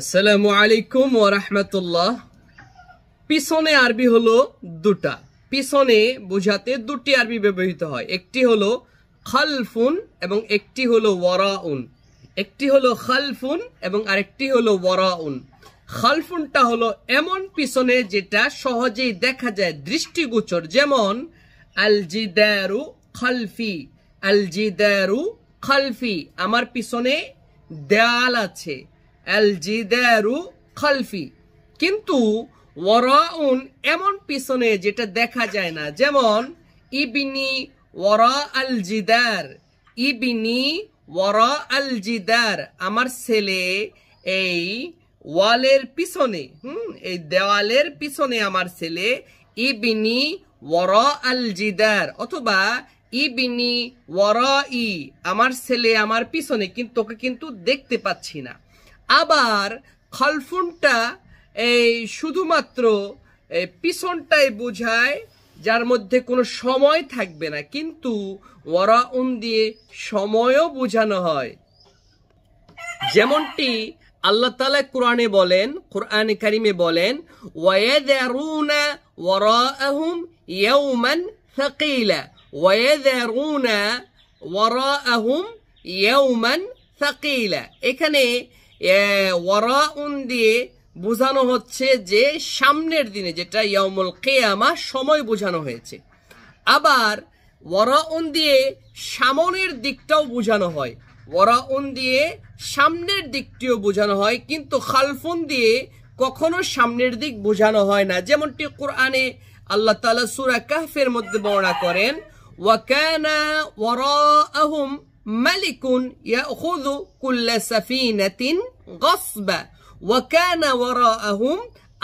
আসসালামু আলাইকুম ওয়া রাহমাতুল্লাহ। পিছনে আরবি হলো দুটা। পিছনে বোঝাতে দুটি আরবি ব্যবহৃত হয়, একটি হলো খালফুন এবং একটি হলো ওয়ারাউন। একটি হলো খালফুন এবং আরেকটি হলো ওয়ারাউন। খালফুনটা হলো এমন পিছনে যেটা সহজেই দেখা যায়, দৃষ্টিগোচর, যেমন আল জিদারু খালফি, আল জিদারু খালফি, আমার পিছনে দেয়াল আছে, আল জিদারু খালফি। কিন্তু ওয়ারাউন এমন পিছনে যেটা দেখা যায় না, যেমন ইবনি ওয়ারা আল জিদার, ইবনি ওয়ারা আল জিদার, আমার ছেলে এই ওয়ালের পিছনে, এই দেওয়ালের পিছনে আমার ছেলে, ইবনি ওয়ারা আল জিদার, অথবা ইবনি ওয়ারাই, আমার ছেলে আমার পিছনে, কিন্তু ওকে কিন্তু দেখতে পাচ্ছি না। আবার খালফুনটা এই শুধুমাত্র পিছনটাই বোঝায়, যার মধ্যে কোনো সময় থাকবে না, কিন্তু ওয়ারাউন দিয়ে সময়ও বোঝানো হয়। যেমনটি আল্লাহ তাআলা কোরআনে বলেন, কোরআনে কারিমে বলেন, ওয়ায়াযারুনা ওয়ারাআহুম ইয়াওমান সাকিলা, ওয়ায়াযারুনা ওয়ারাআহুম ইয়াওমান সাকিলা। এখানে ওয়ারাউন দিয়ে বোঝানো হচ্ছে যে সামনের দিনে, যেটা ইয়াউমুল কিয়ামা, সময় বোঝানো হয়েছে। আবার ওয়ারাউন দিয়ে সামনের দিকটাও বোঝানো হয়, ওয়ারাউন দিয়ে সামনের দিকটিও বোঝানো হয়, কিন্তু খালফুন দিয়ে কখনো সামনের দিক বোঝানো হয় না। যেমনটি কোরআনে আল্লাহ তাআলা সূরা কাহফের মধ্যে বর্ণনা করেন, ওয়া কানা ওয়ারাআহুম মালিকুন ইয়াখুযু কুল্লা সাফিনাতিন গাসবা, ওয়া কানা ওয়ারাআহুম,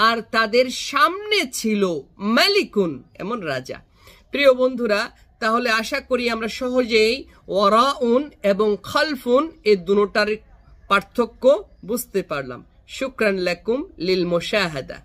আর তাদের সামনে ছিল মালিকুন, এমন রাজা। প্রিয় বন্ধুরা, তাহলে আশা করি আমরা সহজেই ওয়ারাউন এবং খালফুন এই দুটোটার পার্থক্য বুঝতে পারলাম। শুকরান লাকুম লিল মুশাহাদা।